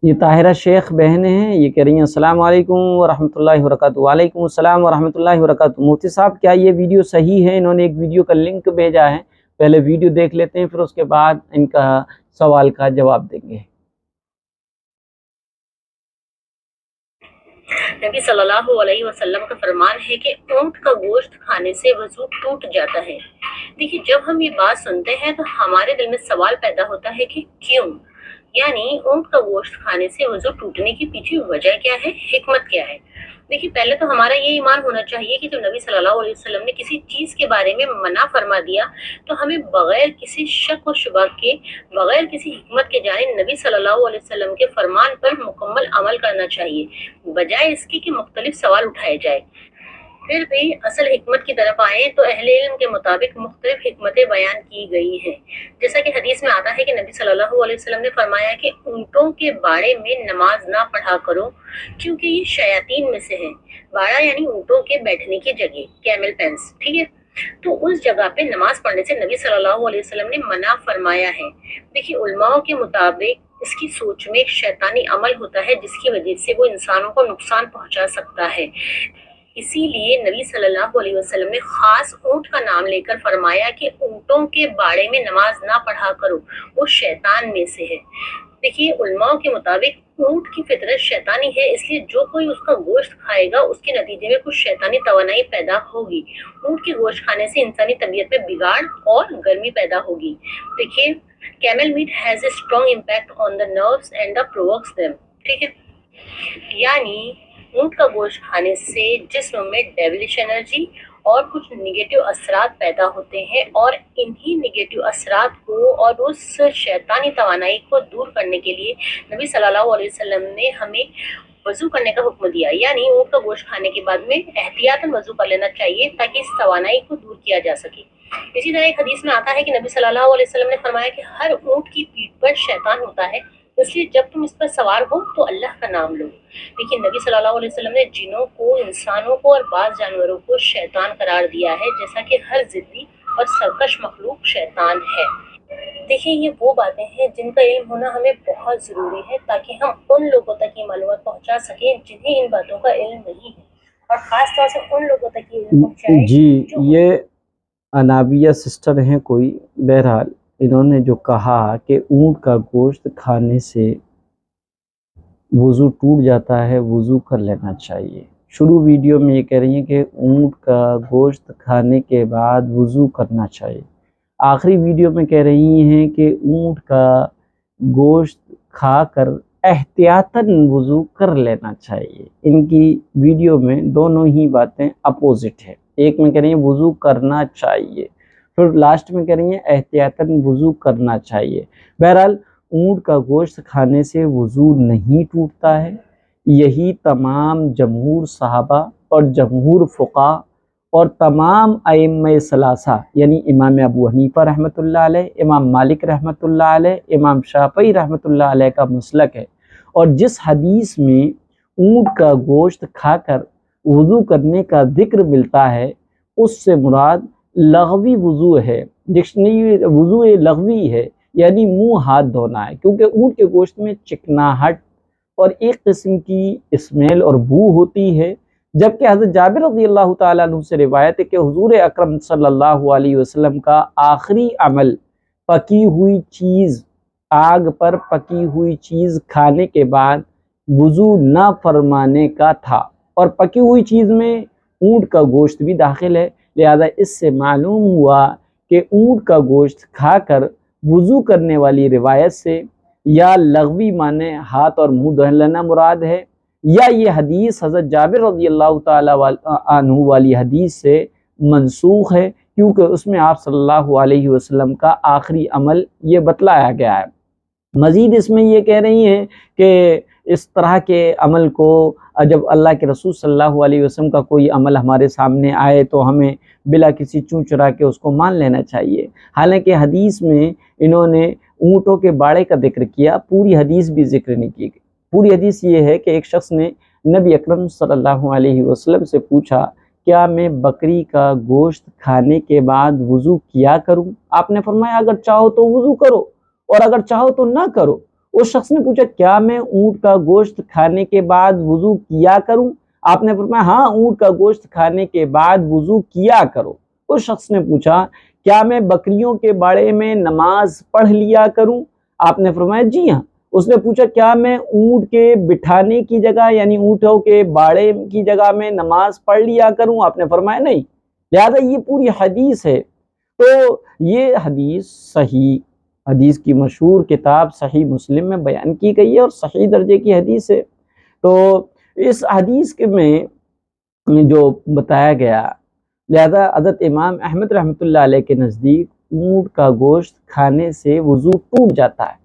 یہ طاہرہ شیخ بہنیں ہیں، یہ کہہ رہی ہیں السلام علیکم ورحمۃ اللہ وبرکاتہ۔ وعلیکم السلام ورحمۃ اللہ وبرکاتہ۔ مفتی صاحب کیا یہ ویڈیو صحیح ہے؟ انہوں نے ایک ویڈیو کا لنک بھیجا ہے، پہلے ویڈیو دیکھ لیتے ہیں، پھر اس کے بعد ان کا سوال کا جواب دیں گے۔ نبی صلی اللہ علیہ وسلم کا فرمان ہے کہ اونٹ کا گوشت کھانے سے وضو ٹوٹ جاتا ہے۔ دیکھیے، جب ہم یہ بات سنتے ہیں تو ہمارے دل میں سوال پیدا ہوتا ہے کہ کیوں؟ یعنی اونٹ کا گوشت کھانے سے وضو ٹوٹنے کی پیچھے وجہ کیا ہے، حکمت کیا ہے؟ دیکھیے، پہلے تو ہمارا یہ ایمان ہونا چاہیے کہ جب نبی صلی اللہ علیہ وسلم نے کسی چیز کے بارے میں منع فرما دیا تو ہمیں بغیر کسی شک و شبہ کے، بغیر کسی حکمت کے جانب نبی صلی اللہ علیہ وسلم کے فرمان پر مکمل عمل کرنا چاہیے، بجائے اس کی کہ مختلف سوال اٹھائے جائے۔ پھر بھی اصل حکمت کی طرف آئیں تو اہل علم کے مطابق مختلف حکمتیں بیان کی گئی ہیں، جیسا کہ حدیث میں آتا ہے کہ نبی صلی اللہ علیہ وسلم نے فرمایا کہ اونٹوں کے باڑے میں نماز نہ پڑھا کرو کیونکہ یہ شیاطین میں سے ہیں۔ باڑا یعنی اونٹوں کے بیٹھنے کی جگہ، کیمل پینس، ٹھیک ہے؟ تو اس جگہ پہ نماز پڑھنے سے نبی صلی اللہ علیہ وسلم نے منع فرمایا ہے۔ دیکھیے، علماء کے مطابق اس کی سوچ میں ایک شیطانی عمل ہوتا ہے جس کی وجہ سے وہ انسانوں کو نقصان پہنچا سکتا ہے، اسی لیے نبی صلی اللہ علیہ وسلم نے خاص اونٹ کا نام لے کر فرمایا کہ اونٹوں کے باڑے میں نماز نہ پڑھا کرو، وہ شیطان میں سے ہے۔ دیکھیے، علماء کے مطابق اونٹ کی فطرت شیطانی ہے، اس لیے جو کوئی اس کا گوشت کھائے گا اس کے نتیجے میں کچھ شیطانی توانائی پیدا ہوگی۔ اونٹ کے گوشت کھانے سے انسانی طبیعت میں بگاڑ اور گرمی پیدا ہوگی۔ دیکھیے، camel meat has a strong impact on the nerves and provokes them, ٹھیک ہے؟ یعنی اونٹ کا گوشت کھانے سے جسم میں ڈیولیش انرجی اور کچھ نگیٹو اثرات پیدا ہوتے ہیں، اور انہی نگیٹو اثرات کو اور اس شیطانی توانائی کو دور کرنے کے لیے نبی صلی اللہ علیہ وسلم نے ہمیں وضو کرنے کا حکم دیا، یعنی اونٹ کا گوشت کھانے کے بعد میں احتیاطاً وضو کر لینا چاہیے تاکہ اس توانائی کو دور کیا جا سکے۔ اسی طرح ایک حدیث میں آتا ہے کہ نبی صلی اللہ علیہ وسلم نے فرمایا کہ ہر اونٹ کی پیٹھ پر شیطان ہوتا ہے، اس لیے جب تم اس پر سوار ہو تو اللہ کا نام لو۔ دیکھیے، نبی صلی اللہ علیہ وسلم نے جنوں کو، انسانوں کو اور بعض جانوروں کو شیطان قرار دیا ہے، جیسا کہ ہر ضدی اور سرکش مخلوق شیطان ہے۔ دیکھیے، یہ وہ باتیں ہیں جن کا علم ہونا ہمیں بہت ضروری ہے تاکہ ہم ان لوگوں تک یہ معلومات پہنچا سکیں جنہیں ان باتوں کا علم نہیں ہے، اور خاص طور سے ان لوگوں تک یہ علم پہنچائے جی، یہ انابیہ سسٹر ہیں کوئی، بہرحال انہوں نے جو کہا کہ اونٹ کا گوشت کھانے سے وضو ٹوٹ جاتا ہے، وضو کر لینا چاہیے۔ شروع ویڈیو میں یہ کہہ رہی ہیں کہ اونٹ کا گوشت کھانے کے بعد وضو کرنا چاہیے، آخری ویڈیو میں کہہ رہی ہیں کہ اونٹ کا گوشت کھا کر احتیاطاً وضو کر لینا چاہیے۔ ان کی ویڈیو میں دونوں ہی باتیں اپوزٹ ہے، ایک میں کہہ رہی ہیں وضو کرنا چاہیے، پھر لاسٹ میں کہہ رہی ہیں احتیاطاً وضو کرنا چاہیے۔ بہرحال اونٹ کا گوشت کھانے سے وضو نہیں ٹوٹتا ہے، یہی تمام جمہور صحابہ اور جمہور فقہا اور تمام ائمہ ثلاثہ یعنی امام ابو حنیفہ رحمۃ اللہ علیہ، امام مالک رحمۃ اللہ علیہ، امام شافعی رحمۃ اللہ علیہ کا مسلک ہے۔ اور جس حدیث میں اونٹ کا گوشت کھا کر وضو کرنے کا ذکر ملتا ہے اس سے مراد لغوی وضو ہے، ڈکشنری وضو لغوی ہے، یعنی منہ ہاتھ دھونا ہے، کیونکہ اونٹ کے گوشت میں چکناہٹ اور ایک قسم کی اسمیل اور بو ہوتی ہے، جبکہ حضرت جابر رضی اللہ تعالیٰ عنہ سے روایت ہے کہ حضور اکرم صلی اللہ علیہ وسلم کا آخری عمل پکی ہوئی چیز، آگ پر پکی ہوئی چیز کھانے کے بعد وضو نہ فرمانے کا تھا، اور پکی ہوئی چیز میں اونٹ کا گوشت بھی داخل ہے، لہذا اس سے معلوم ہوا کہ اونٹ کا گوشت کھا کر وضو کرنے والی روایت سے یا لغوی معنی ہاتھ اور منہ دھو لینا مراد ہے، یا یہ حدیث حضرت جابر رضی اللہ تعالیٰ عنہ والی حدیث سے منسوخ ہے، کیونکہ اس میں آپ صلی اللہ علیہ وسلم کا آخری عمل یہ بتلایا گیا ہے۔ مزید اس میں یہ کہہ رہی ہیں کہ اس طرح کے عمل کو جب اللہ کے رسول صلی اللہ علیہ وسلم کا کوئی عمل ہمارے سامنے آئے تو ہمیں بلا کسی چوں چرا کے اس کو مان لینا چاہیے، حالانکہ حدیث میں انہوں نے اونٹوں کے باڑے کا ذکر کیا، پوری حدیث بھی ذکر نہیں کی گئی۔ پوری حدیث یہ ہے کہ ایک شخص نے نبی اکرم صلی اللہ علیہ وسلم سے پوچھا کیا میں بکری کا گوشت کھانے کے بعد وضو کیا کروں؟ آپ نے فرمایا اگر چاہو تو وضو کرو اور اگر چاہو تو نہ کرو، اس شخص نے پوچھا کیا میں اونٹ کا گوشت کھانے کے بعد وضو کیا کروں؟ آپ نے فرمایا ہاں، اونٹ کا گوشت کھانے کے بعد وضو کیا کرو۔ اس شخص نے پوچھا کیا میں بکریوں کے باڑے میں نماز پڑھ لیا کروں؟ آپ نے فرمایا جی ہاں۔ اس نے پوچھا کیا میں اونٹ کے بٹھانے کی جگہ یعنی اونٹوں کے باڑے کی جگہ میں نماز پڑھ لیا کروں؟ آپ نے فرمایا نہیں۔ لہذا یہ پوری حدیث ہے، تو یہ حدیث صحیح، حدیث کی مشہور کتاب صحیح مسلم میں بیان کی گئی ہے اور صحیح درجے کی حدیث ہے۔ تو اس حدیث کے میں جو بتایا گیا، لہذا حضرت امام احمد رحمۃ اللہ علیہ کے نزدیک اونٹ کا گوشت کھانے سے وضو ٹوٹ جاتا ہے۔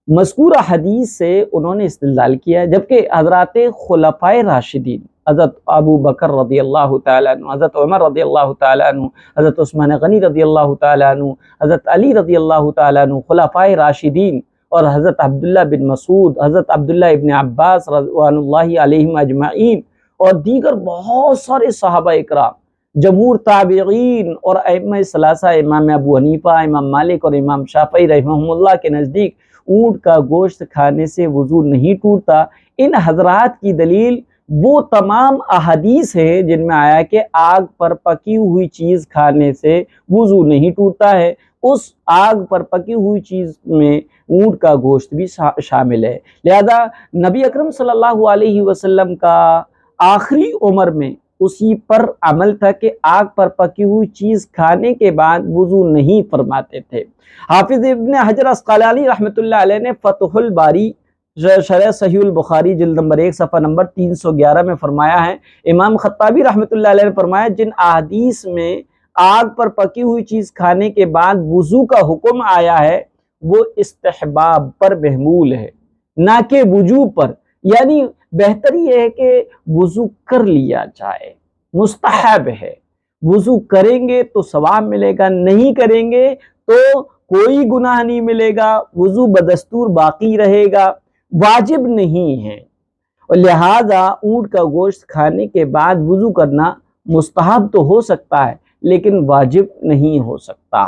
مذکورہ حدیث سے انہوں نے استدلال کیا ہے، جبکہ حضرات خلفائے راشدین حضرت ابو بکر رضی اللہ تعالیٰ عنہ، حضرت عمر رضی اللہ تعالیٰ عنہ، حضرت عثمان غنی رضی اللہ تعالیٰ عنہ، حضرت علی رضی اللہ تعالیٰ عنہ، خلفائے راشدین اور حضرت عبداللہ بن مسعود، حضرت عبداللہ ابن عباس رضوان اللہ علیہم اجمعین اور دیگر بہت سارے صحابہ اکرام، جمہور تابعین اور ائمہ ثلاثہ، امام ابو حنیفہ، امام مالک اور امام شافعی رحمہم اللہ کے نزدیک اونٹ کا گوشت کھانے سے وضو نہیں ٹوٹتا۔ ان حضرات کی دلیل وہ تمام احادیث ہیں جن میں آیا کہ آگ پر پکی ہوئی چیز کھانے سے وضو نہیں ٹوٹتا ہے، اس آگ پر پکی ہوئی چیز میں اونٹ کا گوشت بھی شامل ہے۔ لہذا نبی اکرم صلی اللہ علیہ وسلم کا آخری عمر میں اسی پر عمل تھا کہ آگ پر پکی ہوئی چیز کھانے کے بعد وضو نہیں فرماتے تھے۔ حافظ ابن حجر عسقلانی رحمۃ اللہ علیہ نے فتح الباری شرح صحیح البخاری جلد نمبر 1 صفحہ نمبر 311 میں فرمایا ہے، امام خطابی رحمۃ اللہ علیہ نے فرمایا جن احادیث میں آگ پر پکی ہوئی چیز کھانے کے بعد وضو کا حکم آیا ہے وہ استحباب پر محمول ہے، نہ کہ وجوب پر، یعنی بہتر یہ ہے کہ وضو کر لیا جائے، مستحب ہے۔ وضو کریں گے تو ثواب ملے گا، نہیں کریں گے تو کوئی گناہ نہیں ملے گا، وضو بدستور باقی رہے گا، واجب نہیں ہے۔ اور لہذا اونٹ کا گوشت کھانے کے بعد وضو کرنا مستحب تو ہو سکتا ہے لیکن واجب نہیں ہو سکتا۔